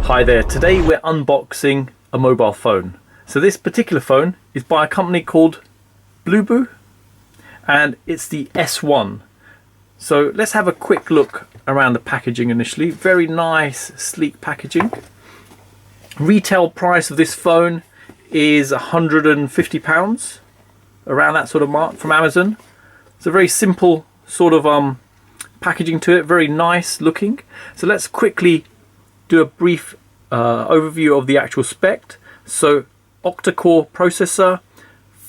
Hi there, today we're unboxing a mobile phone. So this particular phone is by a company called Bluboo and it's the S1. So let's have a quick look around the packaging initially. Very nice, sleek packaging. Retail price of this phone is £150, around that sort of mark from Amazon. It's a very simple sort of packaging to it, very nice looking. So let's quickly do a brief overview of the actual spec. So Octa core processor,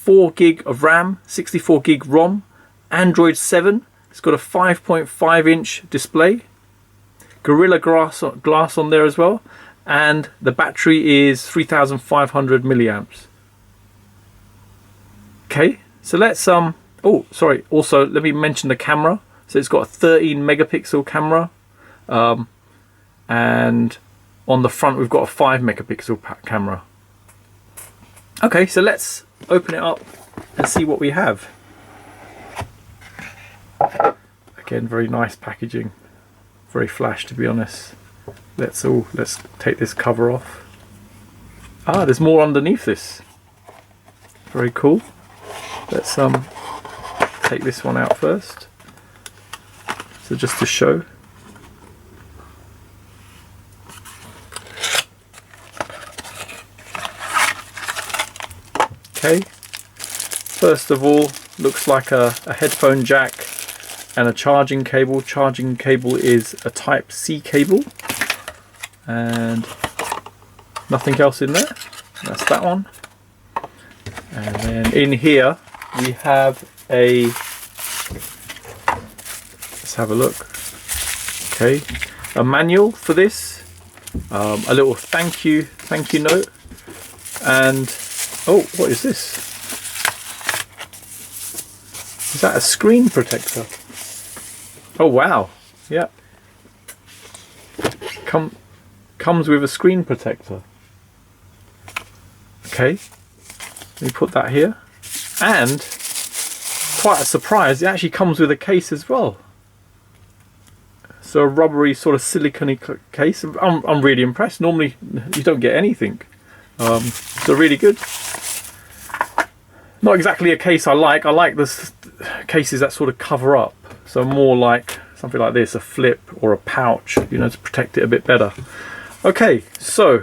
4GB of RAM, 64GB ROM, Android 7. It's got a 5.5-inch display, Gorilla Glass on there as well, and the battery is 3,500 milliamps. Okay, so let's oh sorry, also let me mention the camera. So it's got a 13 megapixel camera, and on the front we've got a 5 megapixel camera. Okay, so let's open it up and see what we have. Again, very nice packaging, very flash to be honest. Let's take this cover off. Ah, there's more underneath this. Very cool. Let's take this one out first. So just to show. Okay. First of all, looks like a headphone jack and a charging cable. Charging cable is a Type C cable. And nothing else in there. That's that one. And then in here we have a, let's have a look. Okay, a manual for this, a little thank you note, and oh, what is this? Is that a screen protector? Oh wow, yeah. Comes with a screen protector. Okay, let me put that here. And quite a surprise, it actually comes with a case as well. So a rubbery sort of silicone case. I'm really impressed. Normally you don't get anything. So really good. Not exactly a case I like. I like the cases that sort of cover up. So more like something like this, a flip or a pouch, you know, to protect it a bit better. Okay, so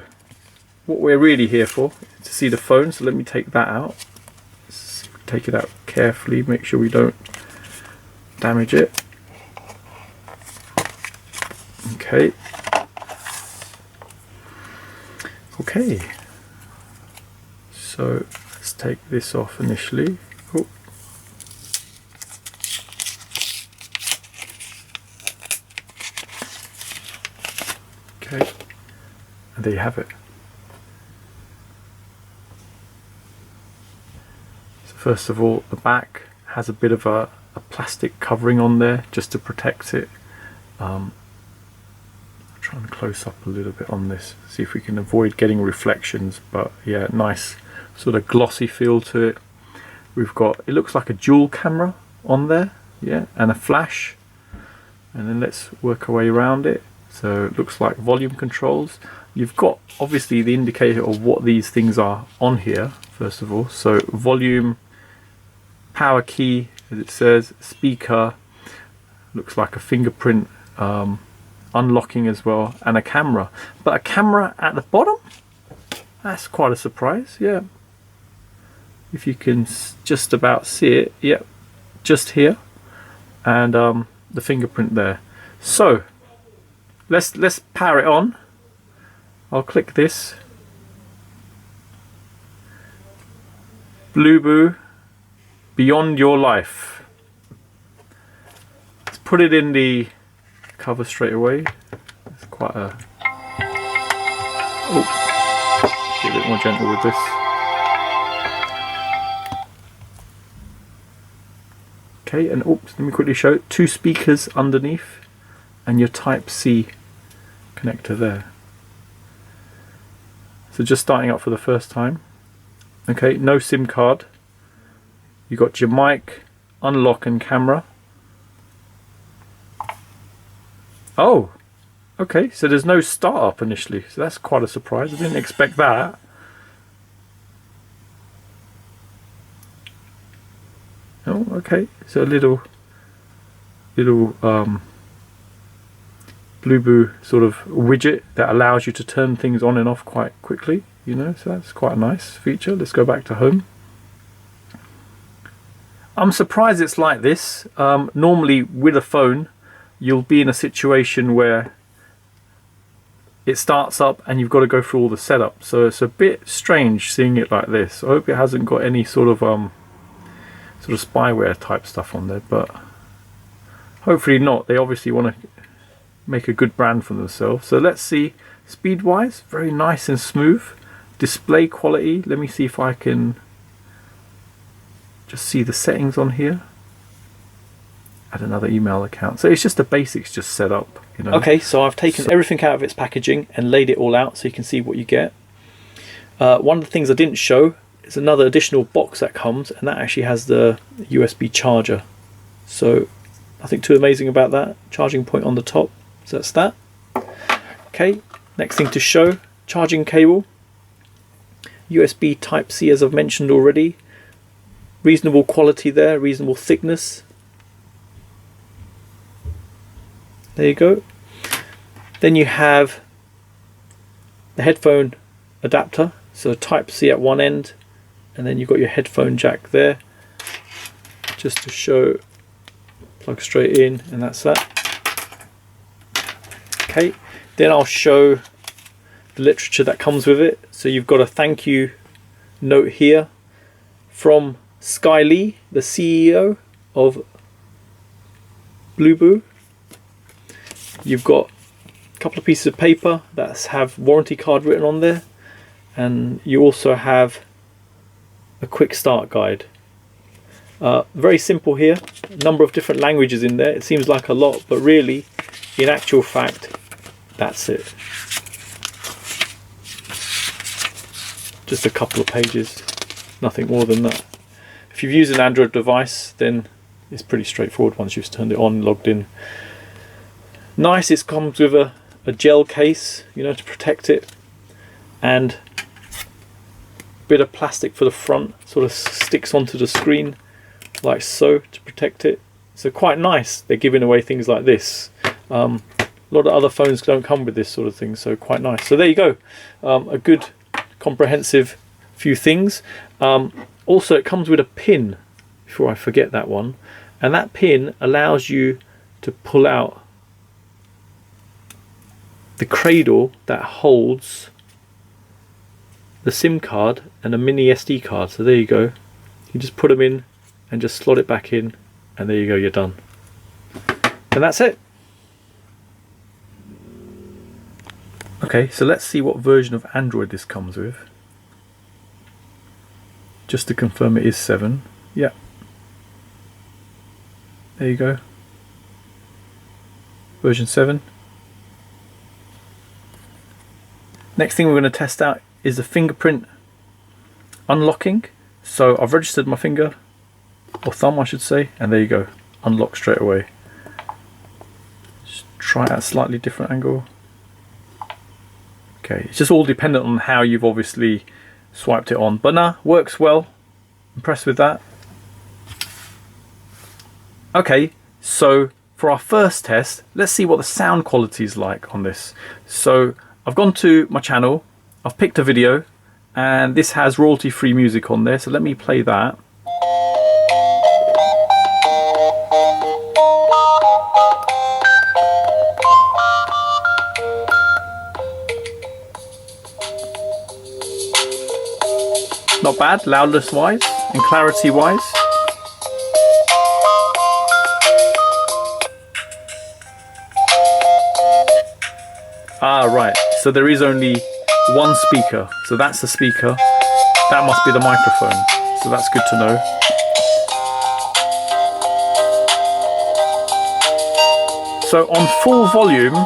what we're really here for is to see the phone. So let me take that out. Let's take it out carefully, make sure we don't damage it. Okay. Okay. So let's take this off initially. Oh. Okay. And there you have it. So first of all, the back has a bit of a plastic covering on there just to protect it. I'll try and close up a little bit on this, see if we can avoid getting reflections, but yeah, nice sort of glossy feel to it. We've got, it looks like a dual camera on there, yeah, and a flash. And then let's work our way around it. So it looks like volume controls. You've got obviously the indicator of what these things are on here, first of all. So volume, power key, as it says, speaker, looks like a fingerprint unlocking as well, and a camera. But a camera at the bottom? That's quite a surprise, yeah. If you can just about see it, yeah, just here. And the fingerprint there. So let's power it on. I'll click this. Bluboo, Beyond Your Life. Let's put it in the cover straight away. It's quite a, oh, be a bit more gentle with this. Okay, and oops, let me quickly show it. 2 speakers underneath and your Type C connector there. So just starting up for the first time. Okay, no SIM card. You got your mic, unlock and camera. Oh, Okay, so there's no startup initially, so that's quite a surprise. I didn't expect that. Oh, okay, so a little Bluboo sort of widget that allows you to turn things on and off quite quickly, you know, so that's quite a nice feature. Let's go back to home. I'm surprised it's like this. Normally with a phone you'll be in a situation where it starts up and you've got to go through all the setup, so it's a bit strange seeing it like this. I hope it hasn't got any sort of spyware type stuff on there, but hopefully not. They obviously want to make a good brand for themselves. So let's see, speed wise, very nice and smooth. Display quality, let me see if I can just see the settings on here. Add another email account. So it's just the basics just set up, you know. Okay, so I've taken everything out of its packaging and laid it all out so you can see what you get. One of the things I didn't show is another additional box that comes, and that actually has the USB charger. So nothing too amazing about that. Charging point on the top. So that's that. Okay, next thing to show, charging cable. USB Type-C, as I've mentioned already. Reasonable quality there, reasonable thickness. There you go. Then you have the headphone adapter. So Type-C at one end, and then you've got your headphone jack there. Just to show, plug straight in, and that's that. Okay, then I'll show the literature that comes with it. So you've got a thank you note here from Sky Lee, the CEO of Bluboo. You've got a couple of pieces of paper that have warranty card written on there, and you also have a quick start guide. Very simple here, a number of different languages in there. It seems like a lot, but really in actual fact that's it. Just a couple of pages, nothing more than that. If you've used an Android device, then it's pretty straightforward once you've turned it on, logged in. Nice, it comes with a gel case, you know, to protect it, and a bit of plastic for the front, sort of sticks onto the screen like so to protect it. So quite nice, they're giving away things like this. A lot of other phones don't come with this sort of thing, so quite nice. So there you go, a good comprehensive few things. Also it comes with a pin, before I forget that one, and that pin allows you to pull out the cradle that holds the SIM card and a mini SD card. So there you go, you just put them in and just slot it back in, and there you go, you're done. And that's it. Okay, so let's see what version of Android this comes with. Just to confirm, it is 7. Yeah. There you go. Version 7. Next thing we're going to test out is the fingerprint unlocking. So I've registered my finger, or thumb I should say, and there you go. Unlock straight away. Just try it at a slightly different angle. Okay, it's just all dependent on how you've obviously swiped it on, but nah, works well. Impressed with that. Okay, so for our first test, let's see what the sound quality is like on this. So I've gone to my channel, I've picked a video, and this has royalty-free music on there, so let me play that. Not bad, loudness wise and clarity wise. Ah, right, so there is only one speaker, so that's the speaker, that must be the microphone, so that's good to know. So on full volume,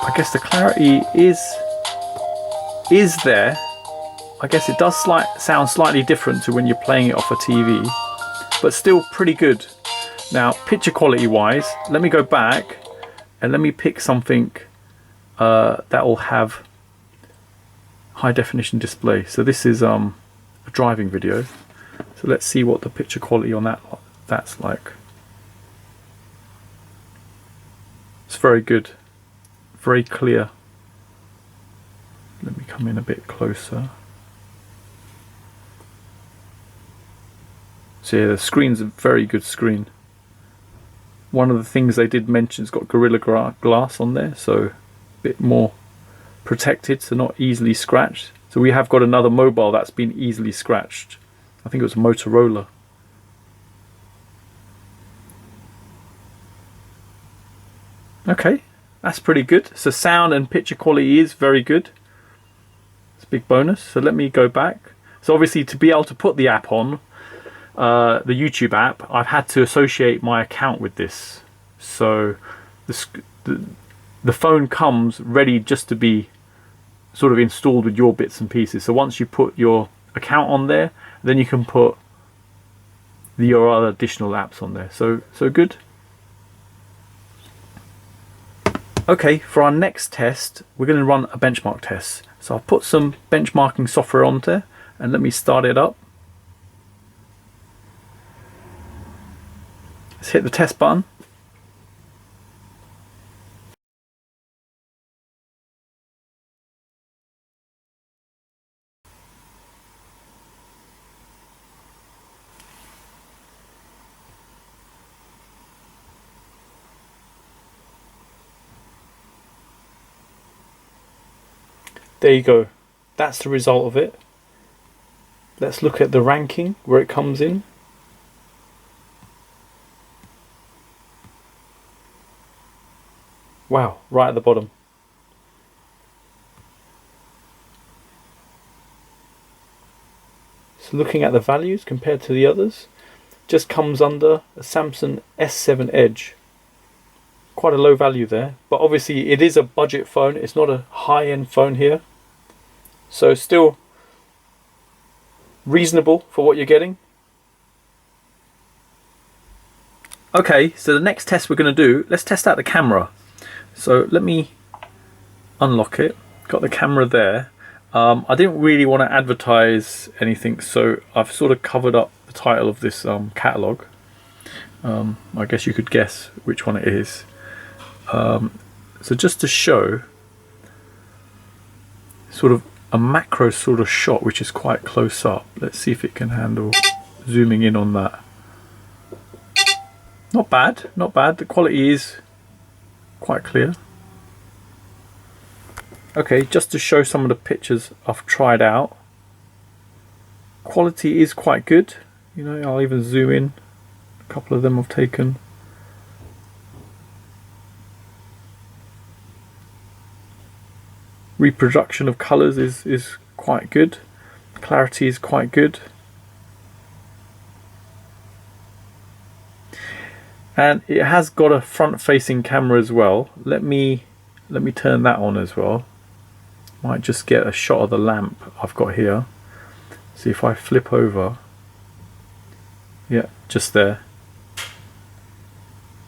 I guess the clarity is there. I guess it does sound slightly different to when you're playing it off a TV, but still pretty good. Now, picture quality wise, let me go back and let me pick something that will have high definition display. So this is a driving video. So let's see what the picture quality on that's like. It's very good, very clear. Let me come in a bit closer. So yeah, the screen's a very good screen. One of the things they did mention, it's got Gorilla Glass on there, so a bit more protected, so not easily scratched. So we have got another mobile that's been easily scratched. I think it was a Motorola. Okay, that's pretty good. So sound and picture quality is very good. It's a big bonus. So let me go back. So obviously to be able to put the app on, the YouTube app, I've had to associate my account with this. So the phone comes ready just to be sort of installed with your bits and pieces. So once you put your account on there, then you can put your other additional apps on there. So good. Okay, for our next test, we're going to run a benchmark test. So I'll put some benchmarking software on there and let me start it up. Let's hit the test button. There you go. That's the result of it. Let's look at the ranking, where it comes in. Wow, right at the bottom. So looking at the values compared to the others, just comes under a Samsung S7 Edge. Quite a low value there, but obviously it is a budget phone. It's not a high-end phone here. So still reasonable for what you're getting. Okay, so the next test we're going to do, let's test out the camera. So let me unlock it. Got the camera there. I didn't really want to advertise anything, so I've sort of covered up the title of this catalogue. I guess you could guess which one it is. So just to show sort of a macro sort of shot, which is quite close up. Let's see if it can handle zooming in on that. Not bad, not bad. The quality is quite clear. Okay, just to show some of the pictures I've tried out. Quality is quite good. You know, I'll even zoom in. A couple of them I've taken. Reproduction of colours is quite good. Clarity is quite good. And it has got a front-facing camera as well. Let me turn that on as well. Might just get a shot of the lamp I've got here. See if I flip over. Yeah, just there.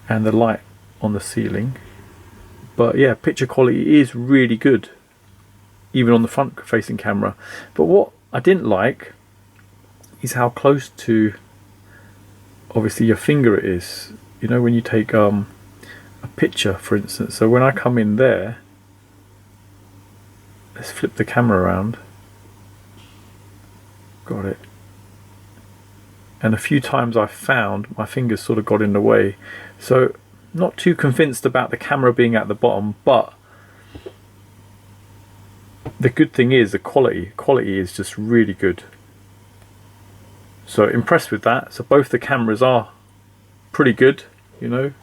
And the light on the ceiling. But yeah, picture quality is really good, even on the front facing camera. But what I didn't like is how close to obviously your finger it is. You know, when you take a picture, for instance. So when I come in there, let's flip the camera around. Got it. And a few times I've found my fingers sort of got in the way. So not too convinced about the camera being at the bottom, but the good thing is the quality is just really good. So impressed with that. So both the cameras are pretty good, you know.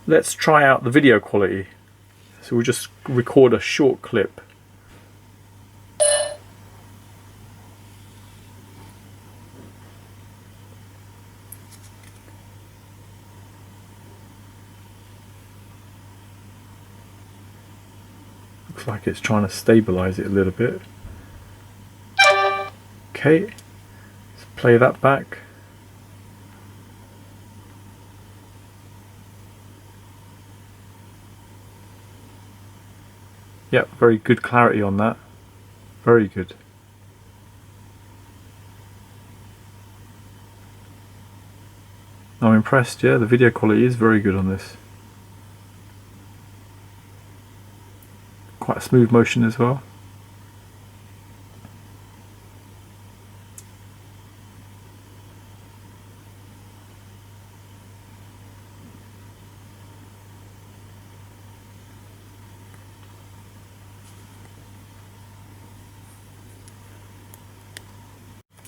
Let's try out the video quality. So we'll just record a short clip. Looks like it's trying to stabilize it a little bit. Okay, play that back. Yep, very good clarity on that. Very good. I'm impressed, yeah, the video quality is very good on this. Quite a smooth motion as well.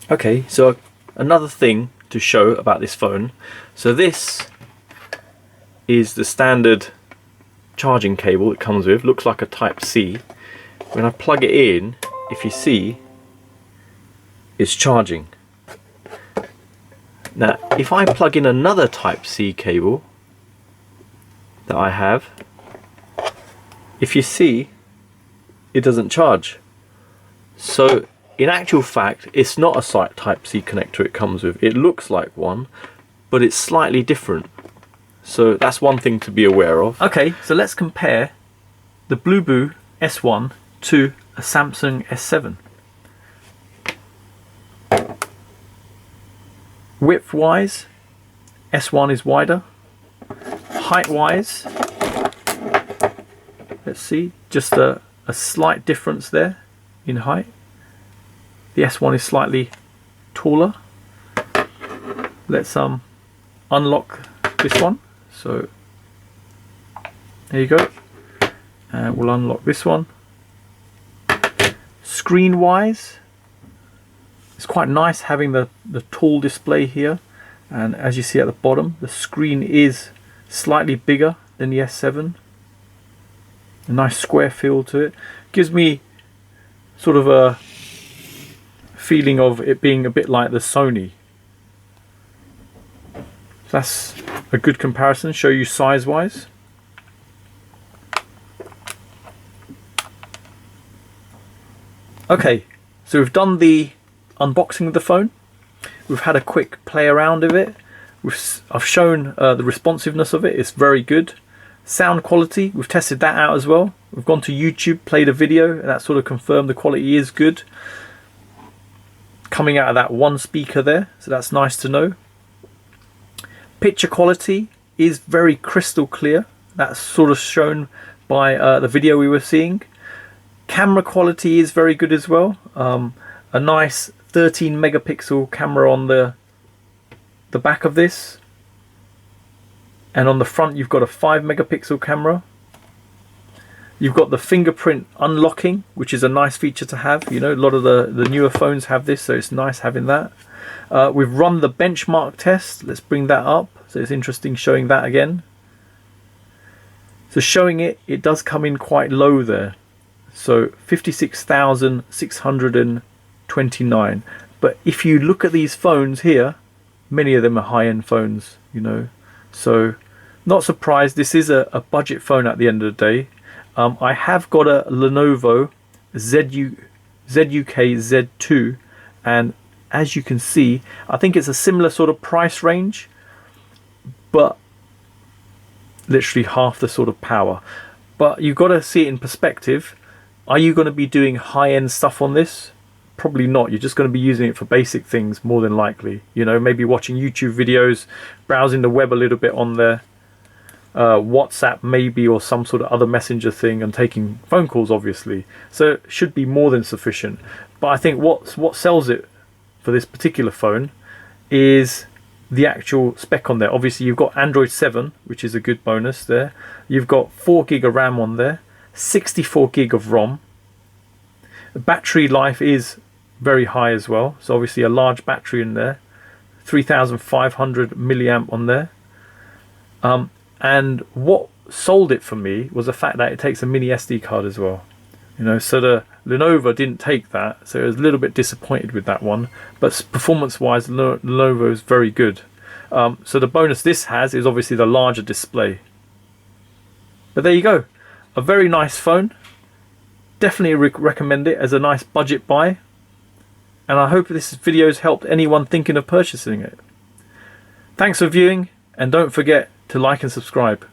Okay, so another thing to show about this phone. So this is the standard charging cable it comes with. Looks like a Type-C. When I plug it in, if you see, it's charging. Now, if I plug in another Type-C cable that I have, if you see, it doesn't charge. So in actual fact, it's not a Type-C connector it comes with. It looks like one, but it's slightly different. So that's one thing to be aware of. Okay, so let's compare the Bluboo S1 to a Samsung S7. Width-wise, S1 is wider. Height-wise, let's see, just a slight difference there in height. The S1 is slightly taller. Let's unlock this one. So there you go. And we'll unlock this one. Screen wise, it's quite nice having the tall display here. And as you see at the bottom, the screen is slightly bigger than the S7. A nice square feel to it. Gives me sort of a feeling of it being a bit like the Sony. That's a good comparison, show you size wise. Okay, so we've done the unboxing of the phone. We've had a quick play around of it. I've shown the responsiveness of it. It's very good. Sound quality, we've tested that out as well. We've gone to YouTube, played a video, and that sort of confirmed the quality is good. Coming out of that one speaker there, so that's nice to know. Picture quality is very crystal clear. That's sort of shown by the video we were seeing. Camera quality is very good as well. A nice 13 megapixel camera on the back of this, and on the front you've got a 5 megapixel camera. You've got the fingerprint unlocking, which is a nice feature to have. You know, a lot of the newer phones have this, so it's nice having that. We've run the benchmark test. Let's bring that up. So it's interesting showing that again. So showing it does come in quite low there. So 56,629. But if you look at these phones here, many of them are high-end phones, you know. So not surprised, this is a budget phone at the end of the day. I have got a Lenovo ZUK Z2, and as you can see, I think it's a similar sort of price range, but literally half the sort of power. But you've got to see it in perspective. Are you going to be doing high-end stuff on this? Probably not. You're just going to be using it for basic things more than likely. You know, maybe watching YouTube videos, browsing the web a little bit on there. WhatsApp maybe, or some sort of other messenger thing, and taking phone calls obviously. So it should be more than sufficient. But I think what sells it for this particular phone is the actual spec on there. Obviously you've got Android 7, which is a good bonus there. You've got 4 gig of RAM on there, 64 gig of ROM. The battery life is very high as well, so obviously a large battery in there, 3,500 milliamp on there. And what sold it for me was the fact that it takes a mini SD card as well. You know, so the Lenovo didn't take that, so I was a little bit disappointed with that one. But performance-wise, Lenovo is very good. So the bonus this has is obviously the larger display. But there you go, a very nice phone. Definitely recommend it as a nice budget buy. and I hope this video has helped anyone thinking of purchasing it. Thanks for viewing, and don't forget to like and subscribe.